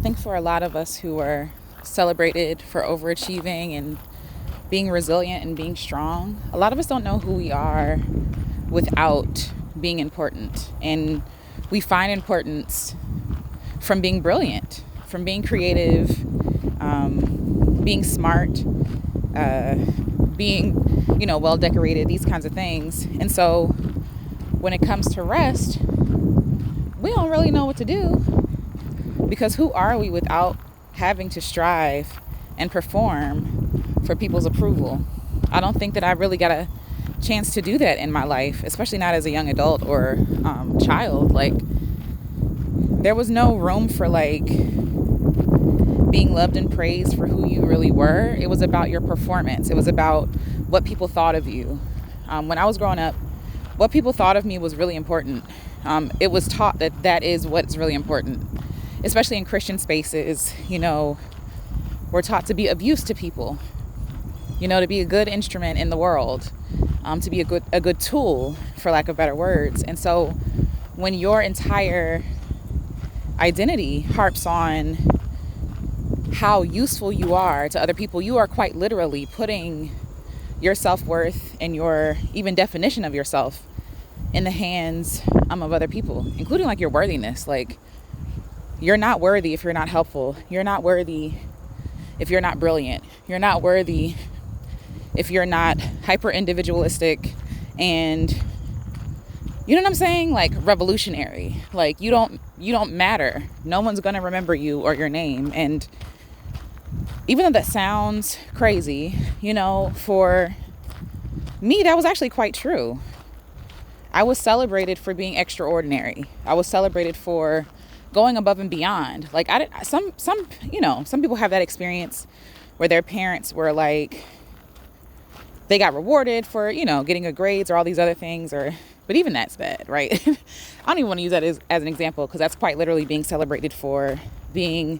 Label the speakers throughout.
Speaker 1: think for a lot of us who are celebrated for overachieving and being resilient and being strong, a lot of us don't know who we are without being important. And we find importance from being brilliant, from being creative, being smart, being, well decorated, these kinds of things. And so when it comes to rest, we don't really know what to do, because who are we without having to strive and perform for people's approval? I don't think that I really got a chance to do that in my life, especially not as a young adult or child. Like, there was no room for being loved and praised for who you really were. It was about your performance. It was about what people thought of you. When I was growing up, what people thought of me was really important. It was taught that that is what's really important, especially in Christian spaces. We're taught to be of use to people, to be a good instrument in the world, to be a good tool, for lack of better words. And so when your entire identity harps on how useful you are to other people, you are quite literally putting your self-worth and your even definition of yourself in the hands of other people, including your worthiness. You're not worthy if you're not helpful. You're not worthy if you're not brilliant. You're not worthy if you're not hyper individualistic and, you know what I'm saying? Revolutionary. You don't matter. No one's going to remember you or your name. And even though that sounds crazy, for me, that was actually quite true. I was celebrated for being extraordinary. I was celebrated for going above and beyond. Some people have that experience where their parents were they got rewarded for, getting good grades or all these other things, but even that's bad, right? I don't even want to use that as an example, because that's quite literally being celebrated for being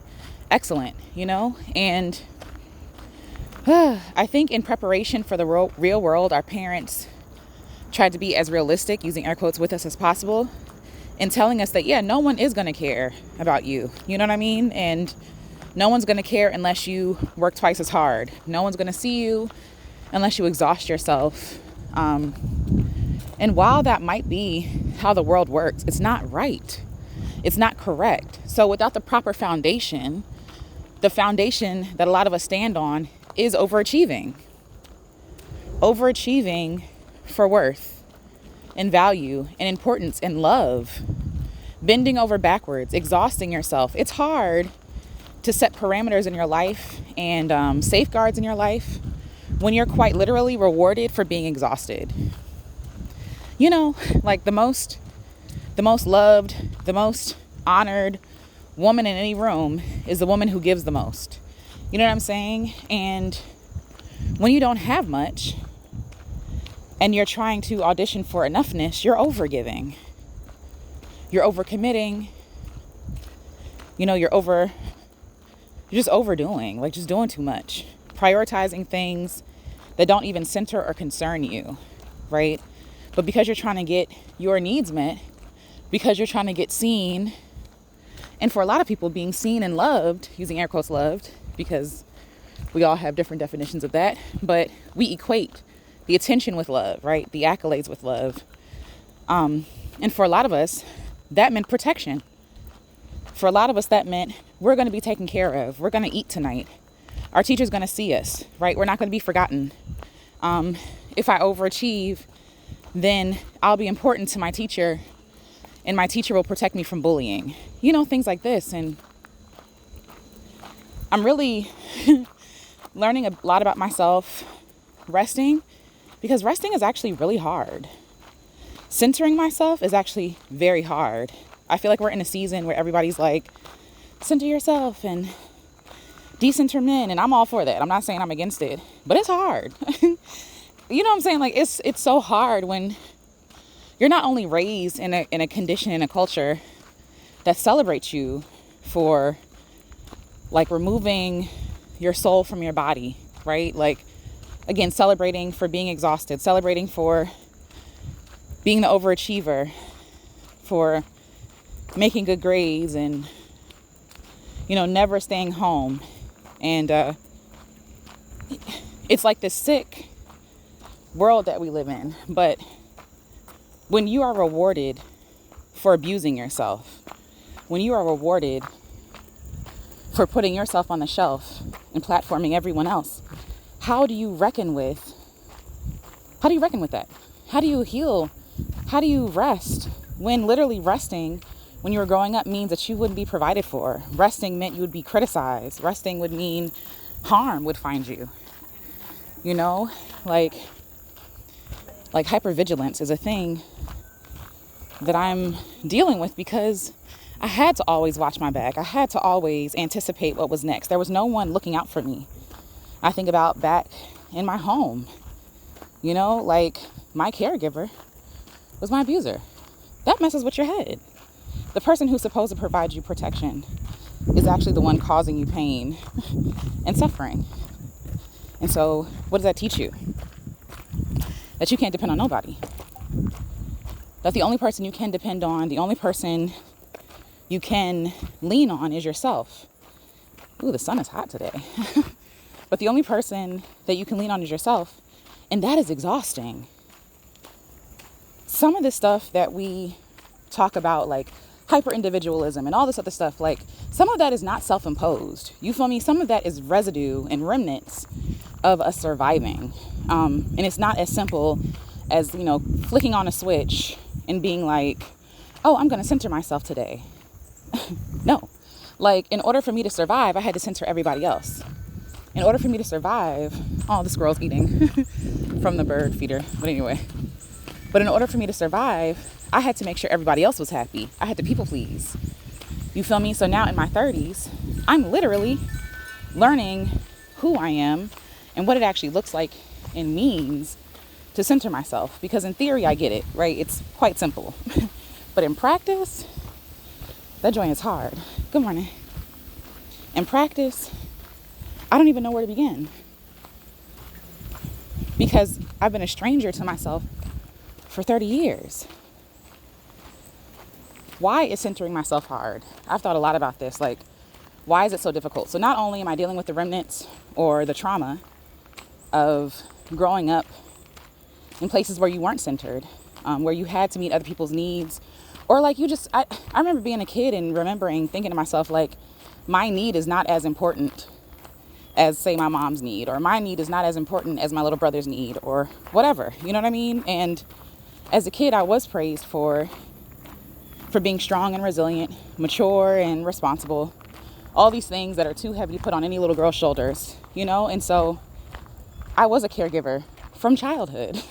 Speaker 1: excellent, and I think in preparation for the real world, our parents tried to be as realistic, using air quotes, with us as possible, and telling us that, no one is going to care about you. You know what I mean? And no one's going to care unless you work twice as hard. No one's going to see you unless you exhaust yourself. And while that might be how the world works, it's not right. It's not correct. So without the proper foundation, the foundation that a lot of us stand on is overachieving. Overachieving for worth and value and importance and love. Bending over backwards, exhausting yourself. It's hard to set parameters in your life and safeguards in your life when you're quite literally rewarded for being exhausted. The most loved, the most honored woman in any room is the woman who gives the most. You know what I'm saying? And when you don't have much and you're trying to audition for enoughness, you're overgiving. You're overcommitting. You're just overdoing, just doing too much. Prioritizing things that don't even center or concern you, right? But because you're trying to get your needs met, because you're trying to get seen, and for a lot of people, being seen and loved, using air quotes loved, because we all have different definitions of that, but we equate the attention with love, right? The accolades with love. And for a lot of us, that meant protection. For a lot of us, that meant we're going to be taken care of. We're going to eat tonight. Our teacher's going to see us, right? We're not going to be forgotten. If I overachieve, then I'll be important to my teacher, and my teacher will protect me from bullying. Things like this. And I'm really learning a lot about myself resting, because resting is actually really hard. Centering myself is actually very hard. I feel like we're in a season where everybody's center yourself and decenter men, and I'm all for that. I'm not saying I'm against it, but it's hard. You know what I'm saying? It's so hard when you're not only raised in a condition, in a culture that celebrates you for removing your soul from your body, right? Again, celebrating for being exhausted, celebrating for being the overachiever, for making good grades and, never staying home. And it's like this sick world that we live in. But when you are rewarded for abusing yourself, when you are rewarded for putting yourself on the shelf and platforming everyone else, how do you reckon with that? How do you heal? How do you rest when literally resting when you were growing up means that you wouldn't be provided for? Resting meant you would be criticized. Resting would mean harm would find you. Like hypervigilance is a thing that I'm dealing with because I had to always watch my back. I had to always anticipate what was next. There was no one looking out for me. I think about back in my home, like my caregiver was my abuser. That messes with your head. The person who's supposed to provide you protection is actually the one causing you pain and suffering. And so what does that teach you? That you can't depend on nobody. That the only person you can depend on, the only person you can lean on is yourself. Ooh, the sun is hot today. But the only person that you can lean on is yourself. And that is exhausting. Some of this stuff that we talk about, like hyper individualism and all this other stuff, like some of that is not self-imposed. You feel me? Some of that is residue and remnants of us surviving. And it's not as simple as, flicking on a switch and being like, oh, I'm going to center myself today. No. Like, in order for me to survive, I had to center everybody else. In order for me to survive, oh, the squirrel's eating from the bird feeder. But anyway, in order for me to survive, I had to make sure everybody else was happy. I had to people please. You feel me? So now in my 30s, I'm literally learning who I am and what it actually looks like and means to center myself. Because in theory, I get it, right? It's quite simple. But in practice, that joint is hard. Good morning. In practice, I don't even know where to begin. Because I've been a stranger to myself for 30 years. Why is centering myself hard? I've thought a lot about this. Like, why is it so difficult? So not only am I dealing with the remnants or the trauma of growing up in places where you weren't centered, where you had to meet other people's needs, or like I remember being a kid and remembering thinking to myself, like, my need is not as important as, say, my mom's need, or my need is not as important as my little brother's need, or whatever, you know what I mean? And as a kid, I was praised for being strong and resilient, mature and responsible, all these things that are too heavy to put on any little girl's shoulders, And so I was a caregiver from childhood.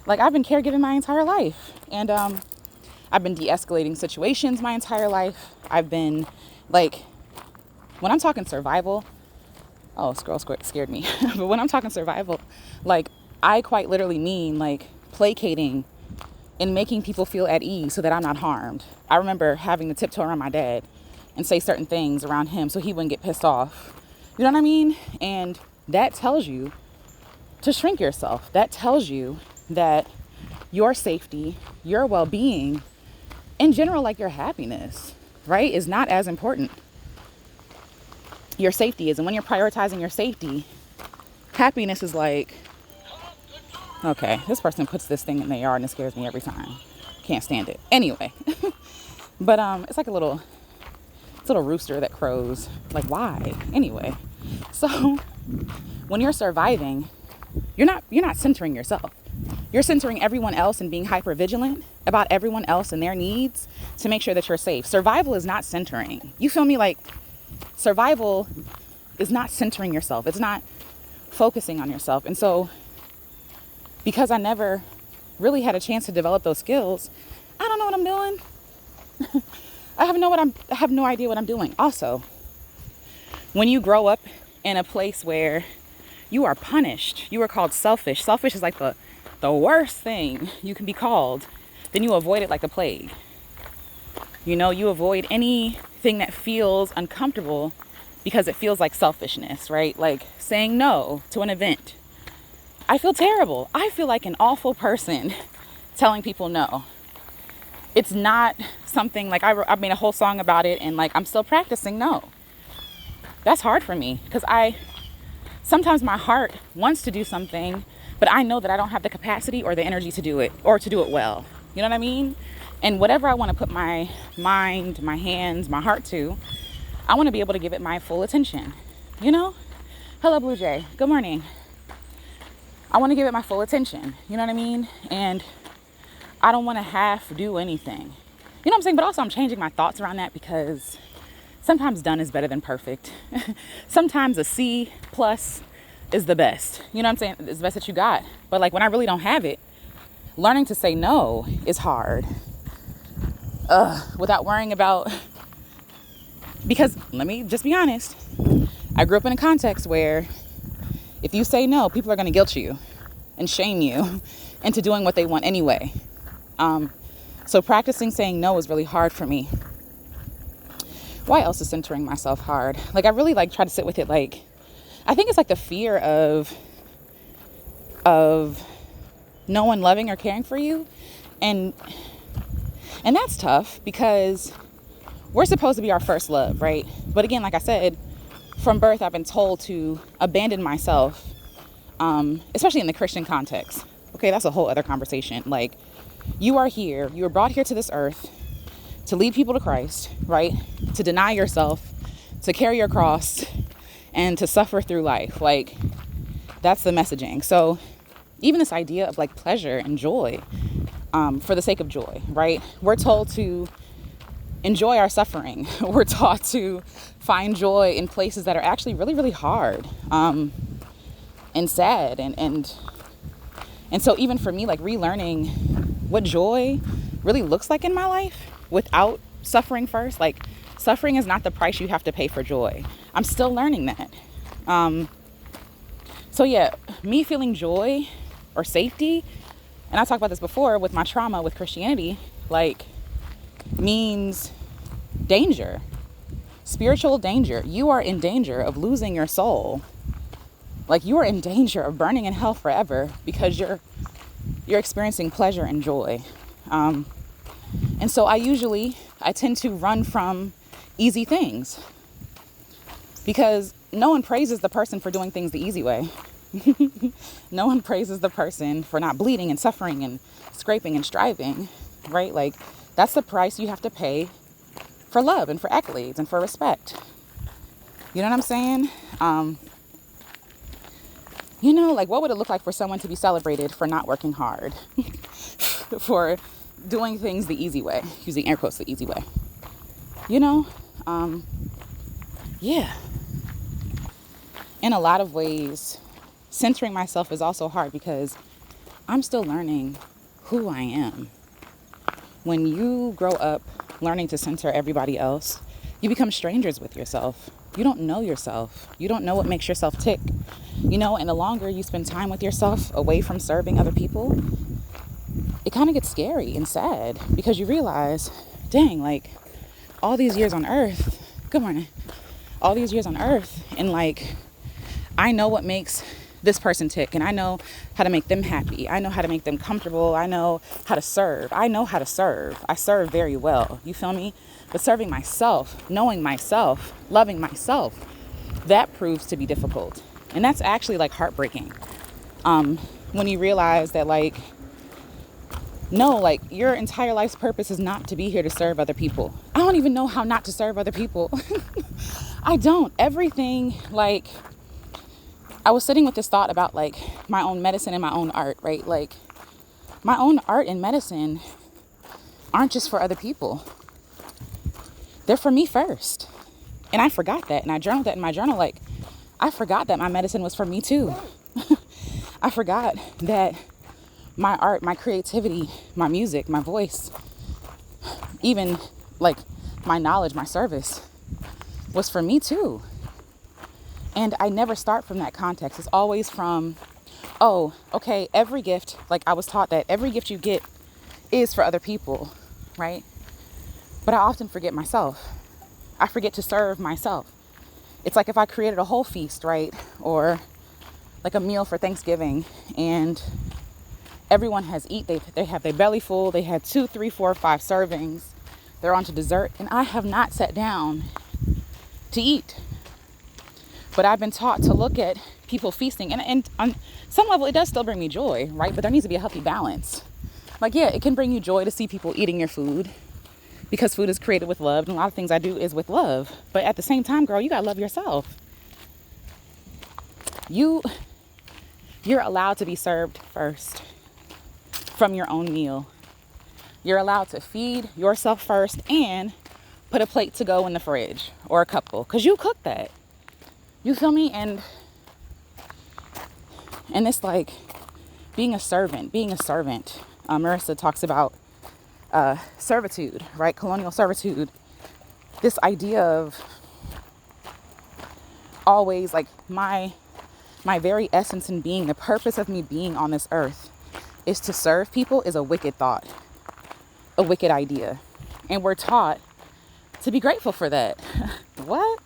Speaker 1: Like, I've been caregiving my entire life. And I've been de-escalating situations my entire life. I've been, like, when I'm talking survival, oh, squirrel scared me. But when I'm talking survival, like, I quite literally mean, like, placating and making people feel at ease so that I'm not harmed. I remember having to tiptoe around my dad and say certain things around him so he wouldn't get pissed off. You know what I mean? And that tells you to shrink yourself. That tells you that your safety, your well-being, in general, like your happiness, right, is not as important. Your safety is. And when you're prioritizing your safety, happiness is like, okay, this person puts this thing in their yard and it scares me every time. Can't stand it. Anyway, but it's like a little rooster that crows. Like, why? Anyway, so when you're surviving, you're not centering yourself. You're centering everyone else and being hyper vigilant about everyone else and their needs to make sure that you're safe. Survival is not centering. You feel me? Like, survival is not centering yourself. It's not focusing on yourself. And so, because I never really had a chance to develop those skills, I don't know what I'm doing. I have no idea what I'm doing. Also, when you grow up in a place where you are punished, you are called selfish. Selfish is like the worst thing you can be called. Then you avoid it like the plague. You avoid anything that feels uncomfortable because it feels like selfishness, right? Like saying no to an event. I feel terrible. I feel like an awful person telling people no. it's not something like I made a whole song about it, and like I'm still practicing no. That's hard for me because sometimes my heart wants to do something, but I know that I don't have the capacity or the energy to do it, or to do it well. You know what I mean? And whatever I want to put my mind, my hands, my heart to, I want to be able to give it my full attention. You know? Hello, Blue Jay. Good morning. I want to give it my full attention. You know what I mean? And I don't want to half do anything. You know what I'm saying? But also I'm changing my thoughts around that, because sometimes done is better than perfect. Sometimes a C plus is the best. You know what I'm saying? It's the best that you got. But like when I really don't have it, learning to say no is hard. Without worrying about, because let me just be honest. I grew up in a context where if you say no, people are going to guilt you and shame you into doing what they want anyway. So practicing saying no is really hard for me. Why else is centering myself hard? Like I really like try to sit with it. Like I think it's like the fear of no one loving or caring for you, and that's tough because we're supposed to be our first love, right? But again, like I said, from birth I've been told to abandon myself, especially in the Christian context. Okay, that's a whole other conversation. Like you are here, you were brought here to this earth to lead people to Christ, right? To deny yourself, to carry your cross, and to suffer through life. Like, that's the messaging. So even this idea of like pleasure and joy, for the sake of joy, right? We're told to enjoy our suffering. We're taught to find joy in places that are actually really, really hard, and sad. And so even for me, like relearning what joy really looks like in my life without suffering first, like suffering is not the price you have to pay for joy. I'm still learning that. So yeah, me feeling joy or safety, and I talked about this before with my trauma with Christianity, like means danger, spiritual danger. You are in danger of losing your soul. Like you are in danger of burning in hell forever because you're experiencing pleasure and joy. And so I tend to run from easy things because no one praises the person for doing things the easy way. No one praises the person for not bleeding and suffering and scraping and striving, right? Like that's the price you have to pay for love and for accolades and for respect. You know what I'm saying? Like what would it look like for someone to be celebrated for not working hard, for doing things the easy way, using air quotes, the easy way, yeah. In a lot of ways, centering myself is also hard because I'm still learning who I am. When you grow up learning to center everybody else, you become strangers with yourself. You don't know yourself. You don't know what makes yourself tick. And the longer you spend time with yourself away from serving other people, it kind of gets scary and sad because you realize, dang, like all these years on earth, good morning, all these years on earth, and like, I know what makes this person tick, and I know how to make them happy. I know how to make them comfortable. I know how to serve. I know how to serve. I serve very well. You feel me? But serving myself, knowing myself, loving myself, that proves to be difficult. And that's actually like heartbreaking. When you realize that like, no, like your entire life's purpose is not to be here to serve other people. I don't even know how not to serve other people. I don't. Everything, like, I was sitting with this thought about like my own medicine and my own art, right? Like my own art and medicine aren't just for other people. They're for me first. And I forgot that. And I journaled that in my journal. Like I forgot that my medicine was for me too. I forgot that my art, my creativity, my music, my voice, even like my knowledge, my service was for me too. And I never start from that context. It's always from, oh, okay, every gift, like I was taught that every gift you get is for other people, right? But I often forget myself. I forget to serve myself. It's like if I created a whole feast, right? Or like a meal for Thanksgiving, and Everyone has they have their belly full. They had 2, 3, 4, 5 servings. They're on to dessert. And I have not sat down to eat. But I've been taught to look at people feasting. And on some level, it does still bring me joy, right? But there needs to be a healthy balance. Like, yeah, it can bring you joy to see people eating your food, because food is created with love. And a lot of things I do is with love. But at the same time, girl, you got to love yourself. You're allowed to be served first from your own meal. You're allowed to feed yourself first and put a plate to go in the fridge or a couple, because you cook that. You feel me? And it's like being a servant. Marissa talks about servitude, right? Colonial servitude. This idea of always like my very essence in being, the purpose of me being on this earth is to serve people, is a wicked thought, a wicked idea. And we're taught to be grateful for that. What?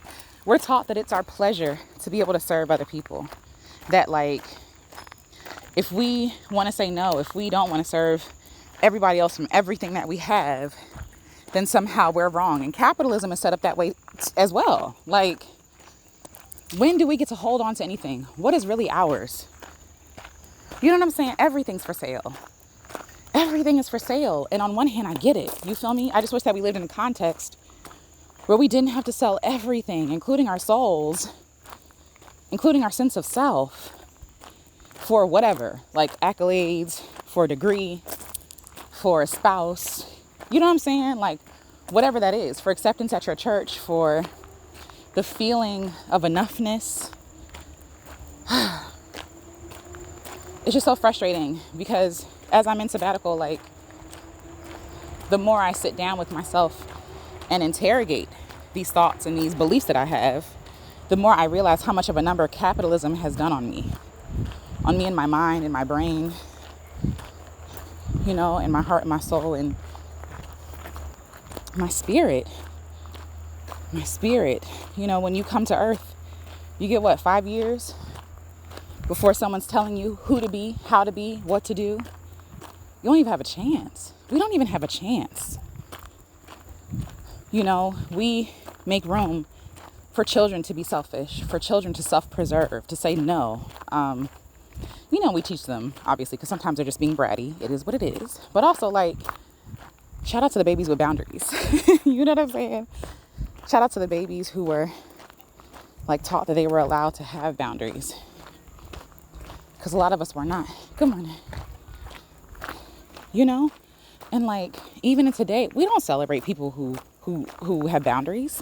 Speaker 1: We're taught that it's our pleasure to be able to serve other people. That like, if we want to say no, if we don't want to serve everybody else from everything that we have, then somehow we're wrong. And capitalism is set up that way as well. Like, when do we get to hold on to anything? What is really ours? You know what I'm saying? Everything's for sale. Everything is for sale. And on one hand, I get it. You feel me? I just wish that we lived in a context where we didn't have to sell everything, including our souls, including our sense of self, for whatever, like accolades, for a degree, for a spouse. You know what I'm saying? Like, whatever that is, for acceptance at your church, for the feeling of enoughness. It's just so frustrating, because as I'm in sabbatical, like, the more I sit down with myself and interrogate these thoughts and these beliefs that I have, the more I realize how much of a number capitalism has done on me and my mind and my brain, you know, and my heart and my soul and my spirit. You know, when you come to earth, you get 5 years before someone's telling you who to be, how to be, what to do. You don't even have a chance. We don't even have a chance. You know, we make room for children to be selfish, for children to self-preserve, to say no. You know, we teach them, obviously, because sometimes they're just being bratty. It is what it is. But also, like, shout out to the babies with boundaries. You know what I'm saying? Shout out to the babies who were, like, taught that they were allowed to have boundaries. Because a lot of us were not. Good morning. You know? And, like, even in today, we don't celebrate people who have boundaries.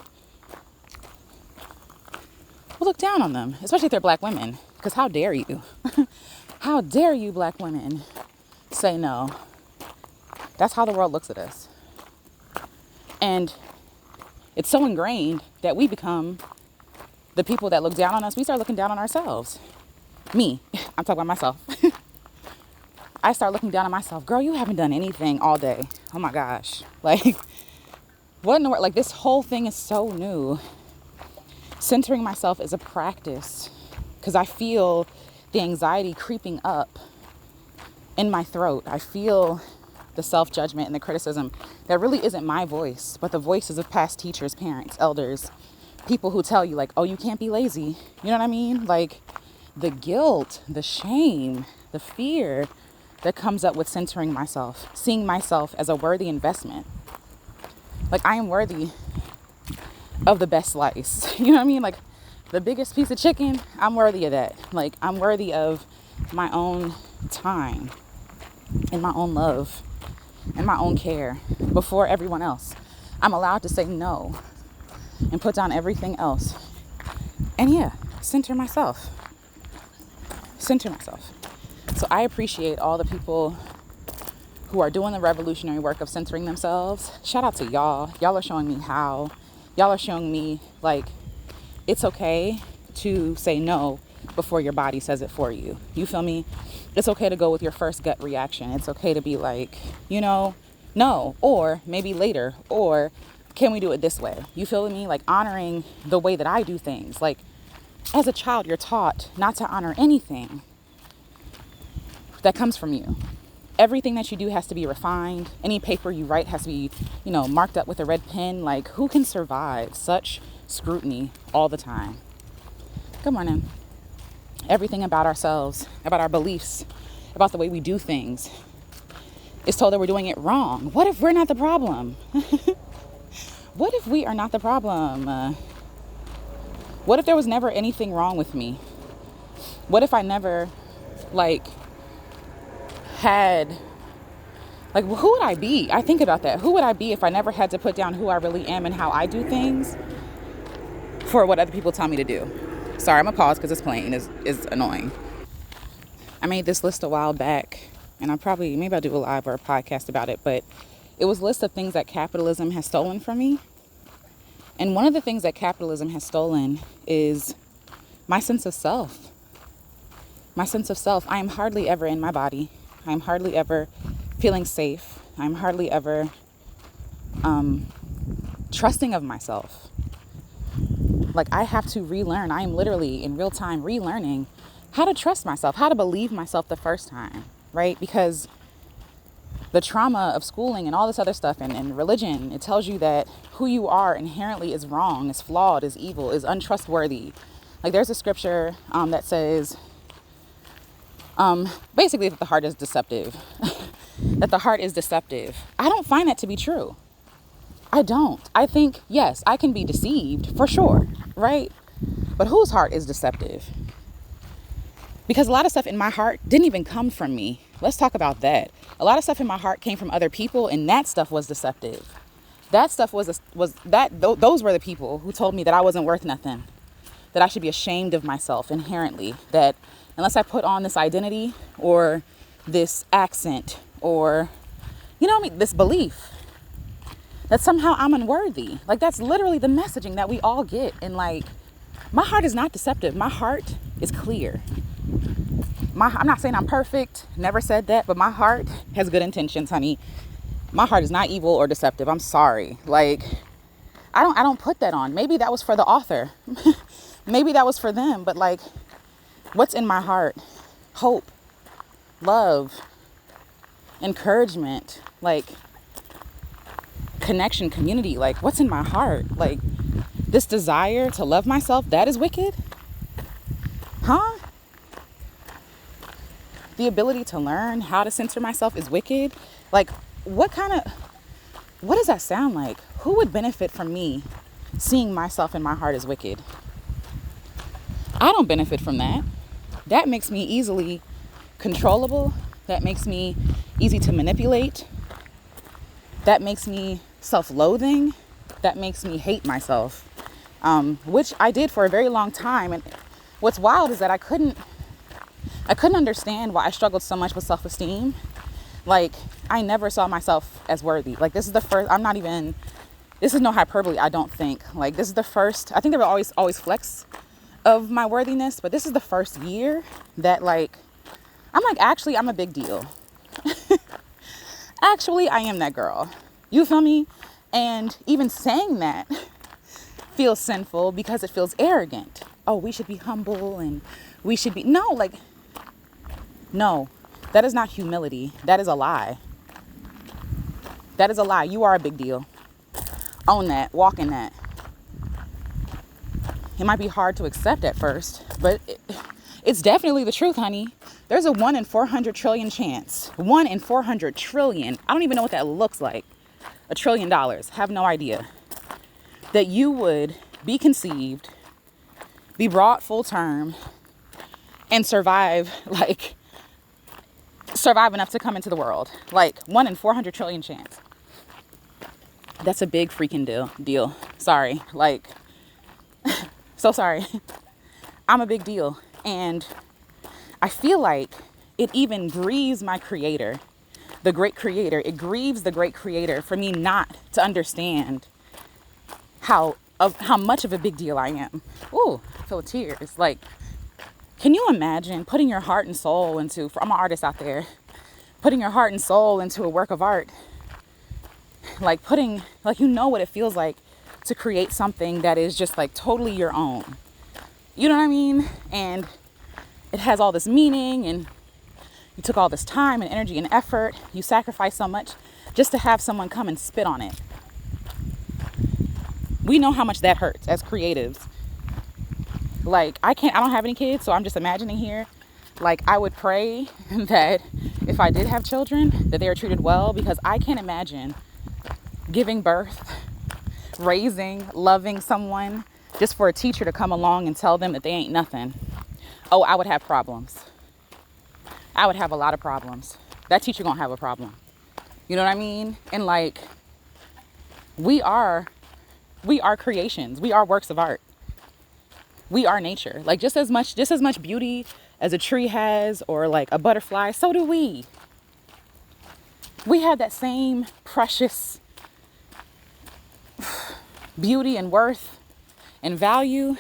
Speaker 1: We'll look down on them, especially if they're black women. Because how dare you? How dare you, black women, say no? That's how the world looks at us. And it's so ingrained that we become the people that look down on us. We start looking down on ourselves. Me, I'm talking about myself. I start looking down on myself. Girl, you haven't done anything all day. Oh my gosh. Like, what in the world? Like, this whole thing is so new. Centering myself is a practice, because I feel the anxiety creeping up in my throat. I feel the self-judgment and the criticism that really isn't my voice, but the voices of past teachers, parents, elders, people who tell you, like, oh, you can't be lazy. You know what I mean? Like, the guilt, the shame, the fear that comes up with centering myself, seeing myself as a worthy investment. Like, I am worthy of the best slice. You know what I mean? Like, the biggest piece of chicken, I'm worthy of that. Like, I'm worthy of my own time and my own love and my own care before everyone else. I'm allowed to say no and put down everything else. And yeah, center myself. So I appreciate all the people who are doing the revolutionary work of centering themselves. Shout out to y'all. Y'all are showing me how. Y'all are showing me, like, it's okay to say no before your body says it for you. You feel me? It's okay to go with your first gut reaction. It's okay to be like, you know, no, or maybe later, or can we do it this way? You feel me? Like, honoring the way that I do things. Like, as a child, you're taught not to honor anything that comes from you. everything that you do has to be refined. Any paper you write has to be, marked up with a red pen. Like, who can survive such scrutiny all the time? Good morning. Everything about ourselves, about our beliefs, about the way we do things is told that we're doing it wrong. What if we're not the problem? What if we are not the problem? What if there was never anything wrong with me? What if I never, had, who would I be? I think about that. Who would I be if I never had to put down who I really am and how I do things for what other people tell me to do? Sorry, I'm gonna pause because this plane is annoying. I made this list a while back, and maybe I'll do a live or a podcast about it, but it was a list of things that capitalism has stolen from me. And one of the things that capitalism has stolen is my sense of self. My sense of self. I am hardly ever in my body. I am hardly ever feeling safe. I'm hardly ever trusting of myself. I have to relearn. I am literally in real time relearning how to trust myself, how to believe myself the first time, right? Because the trauma of schooling and all this other stuff and religion, it tells you that who you are inherently is wrong, is flawed, is evil, is untrustworthy. There's a scripture that says, basically that the heart is deceptive. That the heart is deceptive. I don't find that to be true. I don't. I think, yes, I can be deceived for sure, right? But whose heart is deceptive? Because a lot of stuff in my heart didn't even come from me. Let's talk about that. A lot of stuff in my heart came from other people, and that stuff was deceptive. That stuff those were the people who told me that I wasn't worth nothing, that I should be ashamed of myself inherently, that unless I put on this identity or this accent or, this belief, that somehow I'm unworthy. That's literally the messaging that we all get. And my heart is not deceptive. My heart is clear. I'm not saying I'm perfect, never said that, but my heart has good intentions, honey. My heart is not evil or deceptive. I'm sorry. I don't put that on. Maybe that was for the author. Maybe that was for them, but what's in my heart? Hope, love, encouragement, connection, community. What's in my heart? This desire to love myself, that is wicked? Huh? The ability to learn how to censor myself is wicked? What does that sound like? Who would benefit from me seeing myself in my heart as wicked? I don't benefit from that. That makes me easily controllable. That makes me easy to manipulate. That makes me self-loathing. That makes me hate myself, which I did for a very long time. And what's wild is that I couldn't understand why I struggled so much with self-esteem. I never saw myself as worthy. This is the first, this is no hyperbole, I don't think. This is the first, I think there were always flecks of my worthiness, but this is the first year that actually, I'm a big deal. Actually, I am that girl. You feel me? And even saying that feels sinful because it feels arrogant. Oh, we should be humble and we should be, no, that is not humility. That is a lie. That is a lie. You are a big deal. Own that. Walk in that. It might be hard to accept at first, but it's definitely the truth, honey. There's a 1 in 400 trillion chance. 1 in 400 trillion. I don't even know what that looks like. $1 trillion. Have no idea. That you would be conceived, be brought full term, and survive enough to come into the world. 1 in 400 trillion chance. That's a big freaking deal. Sorry. So sorry. I'm a big deal. And I feel like it even grieves my creator, the great creator. It grieves the great creator for me not to understand how much of a big deal I am. Ooh, I feel tears. Can you imagine putting your heart and soul into, I'm an artist out there, putting your heart and soul into a work of art? Putting, what it feels like to create something that is just totally your own. You know what I mean? And it has all this meaning and You took all this time and energy and effort. You sacrificed so much just to have someone come and spit on it. We know how much that hurts as creatives. Like, I don't have any kids, so I'm just imagining here. Like, I would pray that if I did have children, that they are treated well, because I can't imagine giving birth, raising, loving someone just for a teacher to come along and tell them that they ain't nothing. Oh, I would have problems. I would have a lot of problems. That teacher gonna have a problem. You know what I mean? And like, we are creations. We are works of art. We are nature. Like, just as much beauty as a tree has, or like a butterfly, so do we. We have that same precious beauty and worth and value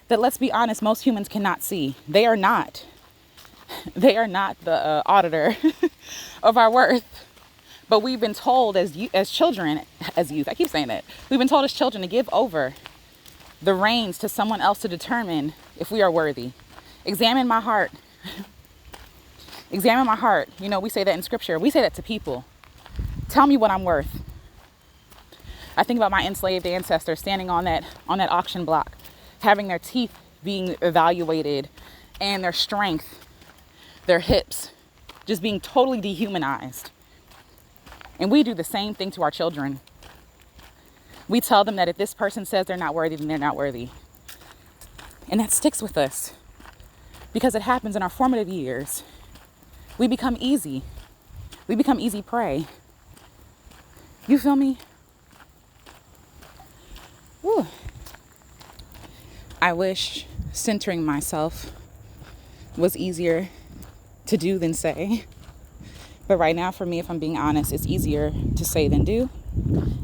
Speaker 1: that, let's be honest, most humans cannot see. They are not the auditor of our worth. But we've been told as youth, I keep saying it. We've been told as children to give over the reins to someone else to determine if we are worthy. Examine my heart. Examine my heart. You know, we say that in scripture. We say that to people. Tell me what I'm worth. I think about my enslaved ancestors standing on that auction block, having their teeth being evaluated and their strength, their hips, just being totally dehumanized. And we do the same thing to our children. We tell them that if this person says they're not worthy, then they're not worthy. And that sticks with us because it happens in our formative years. We become easy. We become easy prey. You feel me? Woo. I wish centering myself was easier to do than say. But right now, for me, if I'm being honest, it's easier to say than do.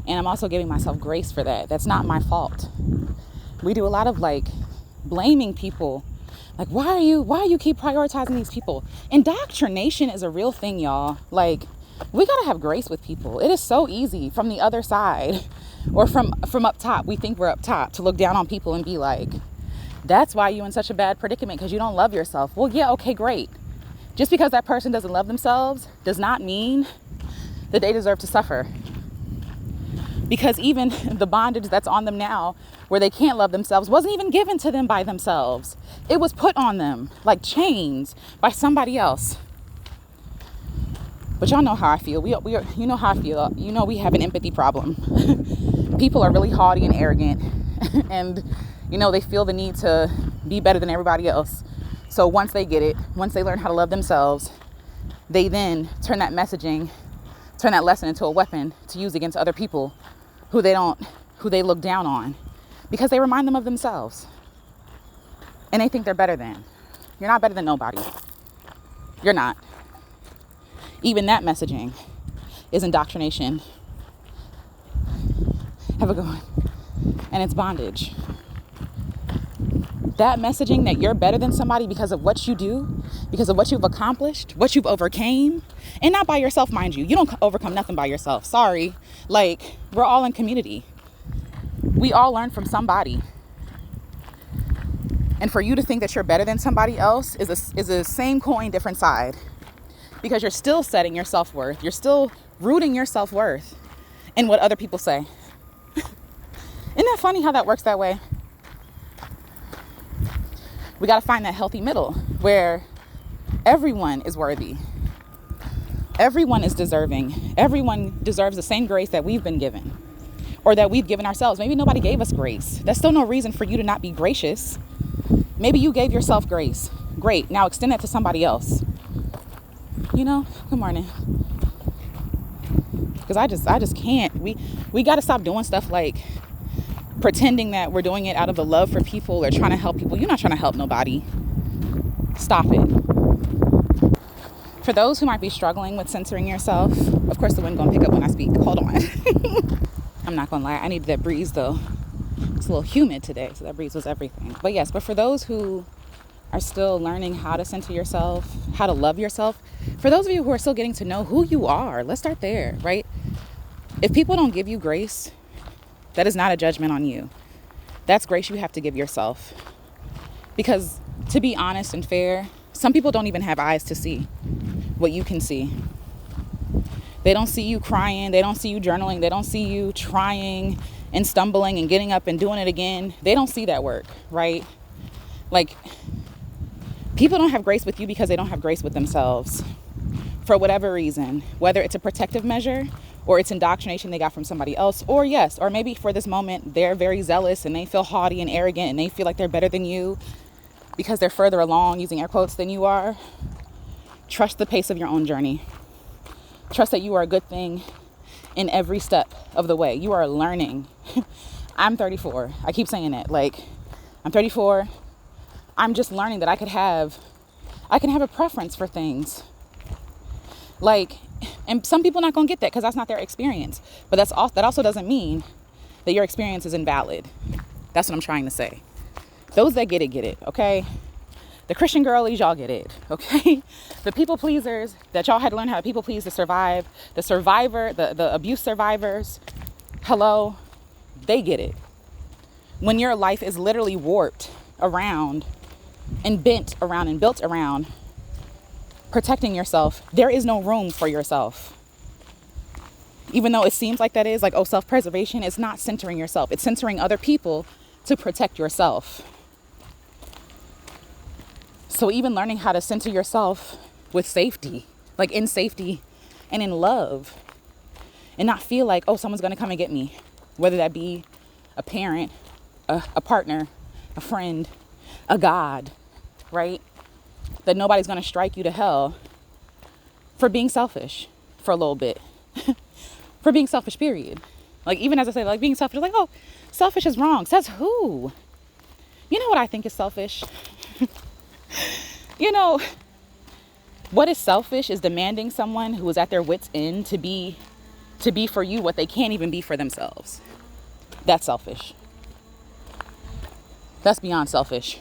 Speaker 1: And I'm also giving myself grace for that. That's not my fault. We do a lot of like blaming people. Like, why you keep prioritizing these people? Indoctrination is a real thing, y'all. Like, we gotta have grace with people. It is so easy from the other side or from up top. We think we're up top to look down on people and be like, that's why you're in such a bad predicament, because you don't love yourself. Well, yeah, okay, great. Just because that person doesn't love themselves does not mean that they deserve to suffer. Because even the bondage that's on them now, where they can't love themselves, wasn't even given to them by themselves. It was put on them like chains by somebody else. But y'all know how I feel. You know how I feel. You know we have an empathy problem. People are really haughty and arrogant. And, you know, they feel the need to be better than everybody else. So once they get it, once they learn how to love themselves, they then turn that lesson into a weapon to use against other people who they look down on, because they remind them of themselves. And they think they're better than. You're not better than nobody. You're not. Even that messaging is indoctrination. Have a good one. And it's bondage. That messaging that you're better than somebody because of what you do, because of what you've accomplished, what you've overcame, and not by yourself, mind you. You don't overcome nothing by yourself. Sorry. Like, we're all in community. We all learn from somebody. And for you to think that you're better than somebody else is a same coin, different side. Because you're still setting your self-worth. You're still rooting your self-worth in what other people say. Isn't that funny how that works that way? We got to find that healthy middle where everyone is worthy. Everyone is deserving. Everyone deserves the same grace that we've been given, or that we've given ourselves. Maybe nobody gave us grace. That's still no reason for you to not be gracious. Maybe you gave yourself grace. Great. Now extend that to somebody else. You know, good morning. Because I just can't. We got to stop doing stuff like pretending that we're doing it out of the love for people or trying to help people. You're not trying to help nobody. Stop it. For those who might be struggling with censoring yourself, of course the wind gonna pick up when I speak. Hold on. I'm not gonna lie, I needed that breeze though. It's a little humid today, so that breeze was everything. But yes, but for those who are still learning how to center yourself, how to love yourself, for those of you who are still getting to know who you are, let's start there, right? If people don't give you grace, that is not a judgment on you. That's grace you have to give yourself. Because to be honest and fair, Some people don't even have eyes to see what you can see. They don't see you crying. They don't see you journaling. They don't see you trying and stumbling and getting up and doing it again. They don't see that work, right? Like, people don't have grace with you because they don't have grace with themselves for whatever reason, whether it's a protective measure or it's indoctrination they got from somebody else, or yes, or maybe for this moment, they're very zealous and they feel haughty and arrogant and they feel like they're better than you because they're further along, using air quotes, than you are. Trust the pace of your own journey. Trust that you are a good thing in every step of the way. You are learning. I'm 34. I keep saying it. Like, I'm 34. I'm just learning that I can have a preference for things. Like, and some people are not going to get that because that's not their experience. But that also doesn't mean that your experience is invalid. That's what I'm trying to say. Those that get it, okay? The Christian girlies, y'all get it, okay? The people pleasers that y'all had to learn how to people please to survive, the abuse survivors, hello, they get it. When your life is literally warped around and bent around and built around protecting yourself, there is no room for yourself. Even though it seems like that is like, oh, self-preservation, it's not centering yourself. It's centering other people to protect yourself. So even learning how to center yourself with safety, like in safety and in love, and not feel like, oh, someone's going to come and get me, whether that be a parent, a partner, a friend, a God, right? That nobody's going to strike you to hell for being selfish for a little bit. For being selfish, period. Like, even as I say, like, being selfish, like, oh, selfish is wrong. Says who? You know what I think is selfish? You know, what is selfish is demanding someone who is at their wit's end to be for you what they can't even be for themselves. That's selfish. That's beyond selfish.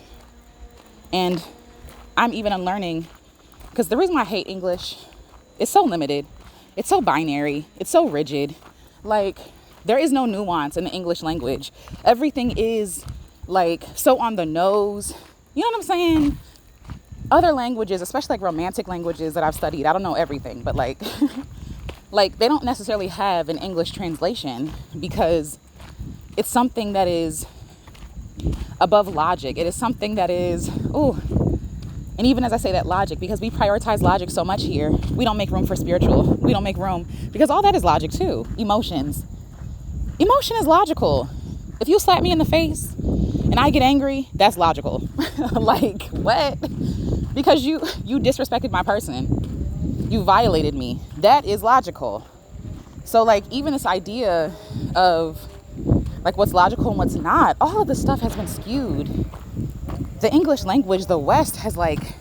Speaker 1: And I'm even unlearning, because the reason why I hate English, it's so limited. It's so binary. It's so rigid. Like, there is no nuance in the English language. Everything is like so on the nose. You know what I'm saying? Other languages, especially like romantic languages that I've studied, I don't know everything, but like, like they don't necessarily have an English translation because it's something that is above logic. It is something that is, and even as I say that, logic, because we prioritize logic so much here, we don't make room for spiritual. We don't make room, because all that is logic too. Emotions. Emotion is logical. If you slap me in the face and I get angry, that's logical. Like, what? Because you disrespected my person. You violated me. That is logical. So like, even this idea of like what's logical and what's not, all of this stuff has been skewed. The English language, the West, has like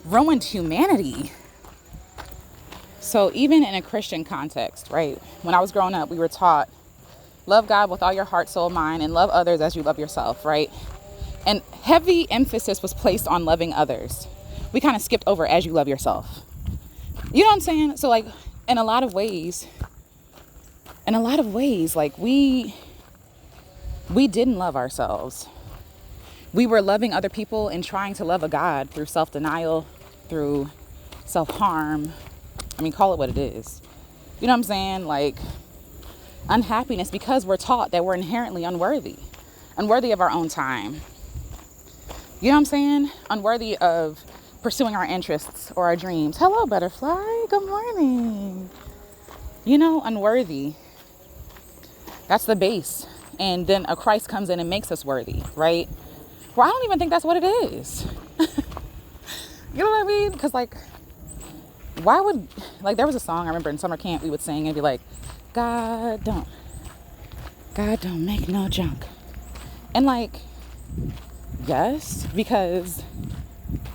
Speaker 1: ruined humanity. So even in a Christian context, right? When I was growing up, we were taught, love God with all your heart, soul, mind, and love others as you love yourself, right? And heavy emphasis was placed on loving others. We kind of skipped over as you love yourself. You know what I'm saying? So like, in a lot of ways, like we didn't love ourselves. We were loving other people and trying to love a God through self-denial, through self-harm. I mean, call it what it is. You know what I'm saying? Like, unhappiness, because we're taught that we're inherently unworthy of our own time. You know what I'm saying? Unworthy of pursuing our interests or our dreams. Hello, butterfly. Good morning. You know, unworthy. That's the base. And then a Christ comes in and makes us worthy, right? Well, I don't even think that's what it is. You know what I mean? Because like, why would, like, there was a song I remember in summer camp we would sing and be like, God don't make no junk. And like, yes, because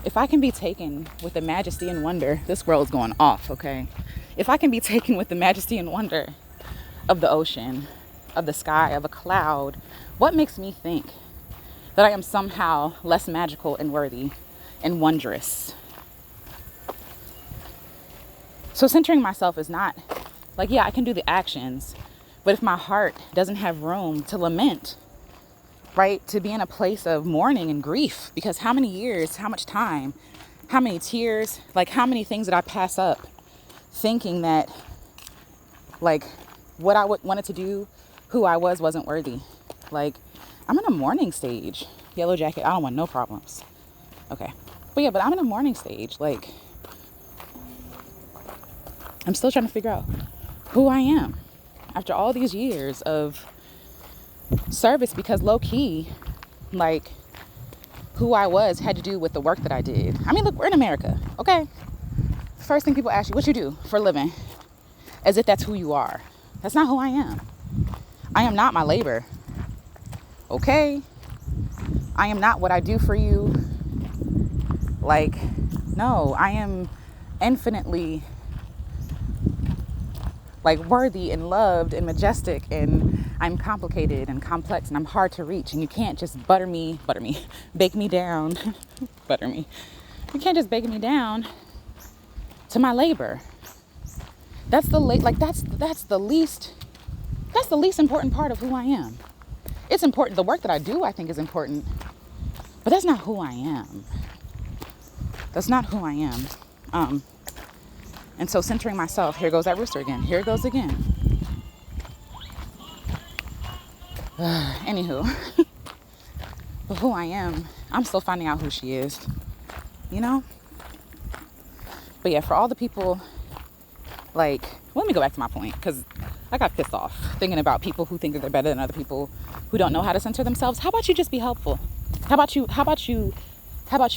Speaker 1: if I can be taken with the majesty and wonder, this world's going off, okay? If I can be taken with the majesty and wonder of the ocean, of the sky, of a cloud, what makes me think that I am somehow less magical and worthy and wondrous? So centering myself is not like, yeah, I can do the actions, but if my heart doesn't have room to lament, right, to be in a place of mourning and grief, because how many years, how much time how many tears, like how many things did I pass up thinking that like what I wanted to do, who I wasn't worthy. Like, I'm in a mourning stage. Yellow jacket, I don't want no problems. Okay. But yeah, but I'm in a mourning stage. Like, I'm still trying to figure out who I am after all these years of service, because low key, like, who I was had to do with the work that I did. I mean, look, we're in America, okay? First thing people ask you, what you do for a living? As if that's who you are. That's not who I am. I am not my labor, okay? I am not what I do for you. Like, no, I am infinitely like worthy and loved and majestic, and I'm complicated and complex, and I'm hard to reach, and you can't just bake me down, butter me. You can't just bake me down to my labor. That's the least important part of who I am. It's important. The work that I do, I think, is important, but that's not who I am. That's not who I am. And so centering myself, here goes that rooster again. Here it goes again. Anywho, but who I am, I'm still finding out who she is, you know? But yeah, for all the people, like, let me go back to my point, because I got pissed off thinking about people who think that they're better than other people who don't know how to center themselves. How about you just be helpful? How about you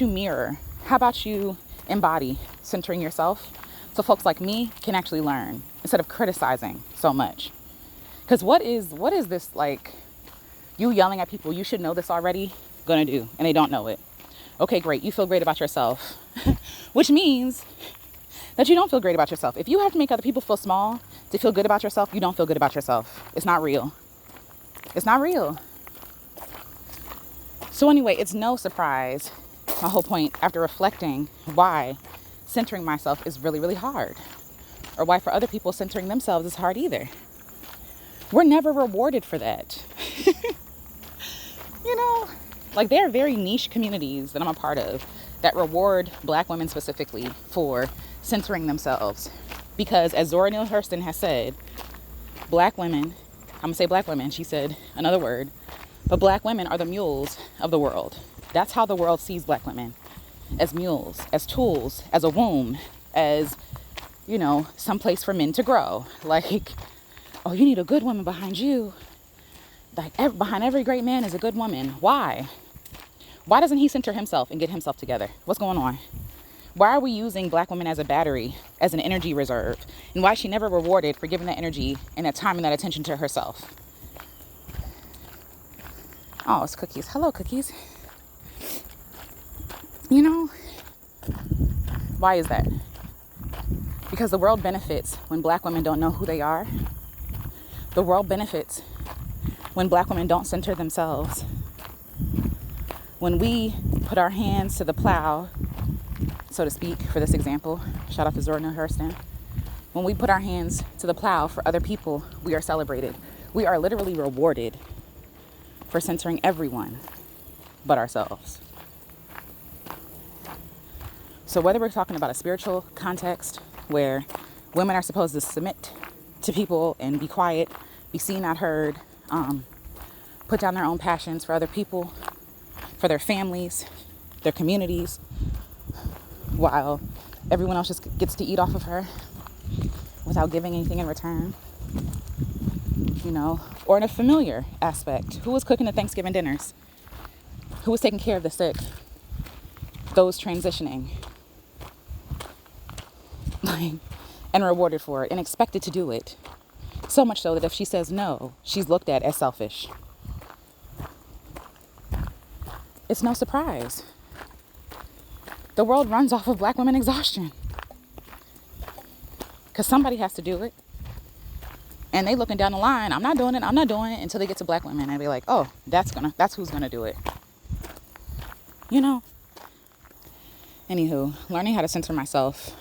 Speaker 1: mirror? How about you embody centering yourself so folks like me can actually learn instead of criticizing so much? Because what is this, like, you yelling at people, you should know this already, gonna do, and they don't know it? Okay, great, you feel great about yourself, which means that you don't feel great about yourself. If you have to make other people feel small to feel good about yourself, you don't feel good about yourself. It's not real. It's not real. So anyway, it's no surprise, my whole point, after reflecting why centering myself is really, really hard, or why for other people centering themselves is hard either. We're never rewarded for that. You know, like, there are very niche communities that I'm a part of that reward Black women specifically for centering themselves. Because as Zora Neale Hurston has said, Black women, I'm gonna say Black women, she said another word, but Black women are the mules of the world. That's how the world sees Black women, as mules, as tools, as a womb, as, you know, some place for men to grow. Like, oh, you need a good woman behind you. Like, behind every great man is a good woman. Why? Why doesn't he center himself and get himself together? What's going on? Why are we using Black women as a battery, as an energy reserve? And why is she never rewarded for giving that energy and that time and that attention to herself? Oh, it's Cookies. Hello, Cookies. You know, why is that? Because the world benefits when Black women don't know who they are. The world benefits when Black women don't center themselves. When we put our hands to the plow, so to speak, for this example, shout out to Zora Neale Hurston. When we put our hands to the plow for other people, we are celebrated. We are literally rewarded for centering everyone but ourselves. So whether we're talking about a spiritual context where women are supposed to submit to people and be quiet, be seen, not heard, put down their own passions for other people, for their families, their communities, while everyone else just gets to eat off of her without giving anything in return, you know, or in a familiar aspect, who was cooking the Thanksgiving dinners? Who was taking care of the sick? Those transitioning, like, and rewarded for it and expected to do it. So much so that if she says no, she's looked at as selfish. It's no surprise. The world runs off of Black women exhaustion. Because somebody has to do it. And they looking down the line, I'm not doing it, until they get to Black women and be like, oh, that's who's gonna do it. You know? Anywho, learning how to center myself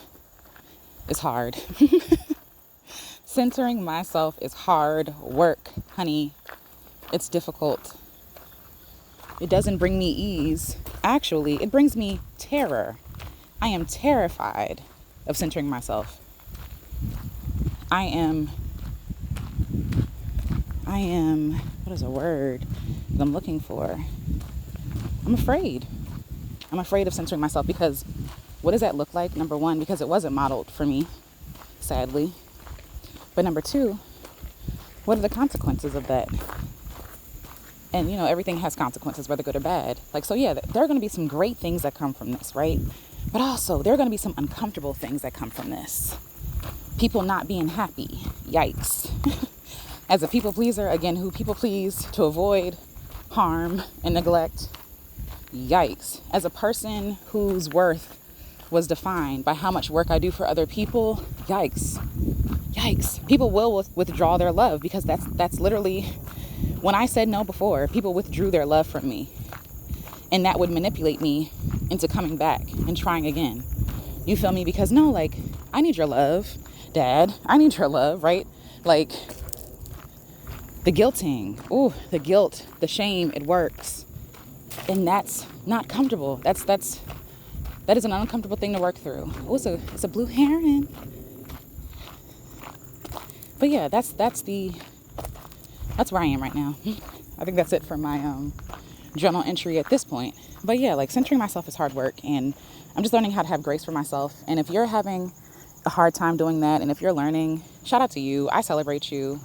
Speaker 1: is hard. Centering myself is hard work, honey. It's difficult. It doesn't bring me ease. Actually, it brings me terror. I am terrified of centering myself. I am, what is a word that I'm looking for? I'm afraid. I'm afraid of centering myself because what does that look like? Number one, because it wasn't modeled for me, sadly. But number two, what are the consequences of that? And, everything has consequences, whether good or bad. So yeah, there are going to be some great things that come from this, right? But also, there are going to be some uncomfortable things that come from this. People not being happy. Yikes. As a people pleaser, again, who people please to avoid harm and neglect. Yikes. As a person whose worth was defined by how much work I do for other people. Yikes. Yikes. People will withdraw their love because that's literally, when I said no before, people withdrew their love from me. And that would manipulate me into coming back and trying again. You feel me? Because no, I need your love, Dad. I need your love, right? The guilting. Ooh, the guilt, the shame, it works. And that's not comfortable. That is an uncomfortable thing to work through. Oh, it's a blue heron. But yeah, that's where I am right now. I think that's it for my journal entry at this point. But yeah, centering myself is hard work, and I'm just learning how to have grace for myself. And if you're having a hard time doing that, and if you're learning, shout out to you. I celebrate you.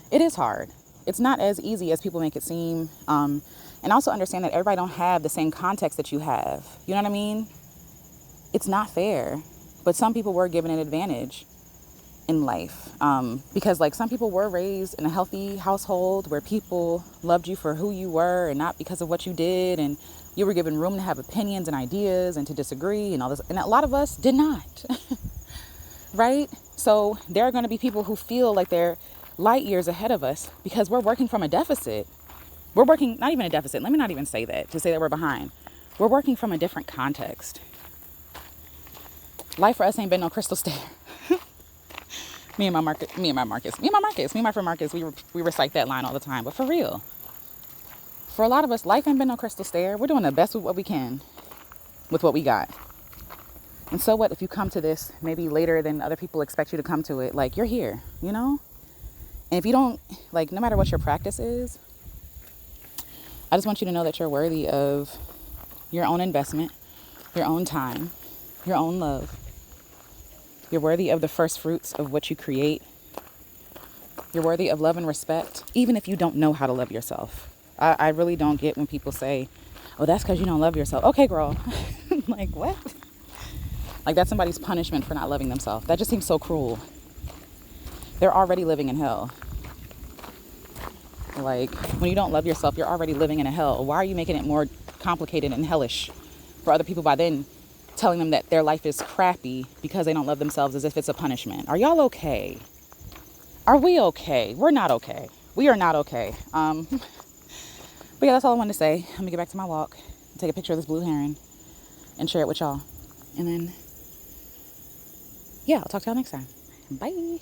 Speaker 1: It is hard. It's not as easy as people make it seem. And also understand that everybody don't have the same context that you have. You know what I mean? It's not fair. But some people were given an advantage in life. Because some people were raised in a healthy household where people loved you for who you were and not because of what you did. And you were given room to have opinions and ideas and to disagree and all this. And a lot of us did not. Right? So there are going to be people who feel like they're light years ahead of us because we're working from a deficit. We're working, not even a deficit. Let me not even say that to say that we're behind. We're working from a different context. Life for us ain't been no crystal stair. Me and my friend Marcus, we recite that line all the time. But for real, for a lot of us, life ain't been no crystal stair. We're doing the best with what we can, with what we got. And so what if you come to this maybe later than other people expect you to come to it? You're here, And if you don't, no matter what your practice is, I just want you to know that you're worthy of your own investment, your own time, your own love. You're worthy of the first fruits of what you create. You're worthy of love and respect, even if you don't know how to love yourself. I really don't get when people say, oh, that's because you don't love yourself. Okay, girl. What? That's somebody's punishment for not loving themselves. That just seems so cruel. They're already living in hell. When you don't love yourself, you're already living in a hell. Why are you making it more complicated and hellish for other people by then telling them that their life is crappy because they don't love themselves as if it's a punishment? Are y'all okay? Are we okay? We're not okay. We are not okay. But yeah, that's all I wanted to say. Let me get back to my walk, take a picture of this blue heron, and share it with y'all. And then, yeah, I'll talk to y'all next time. Bye.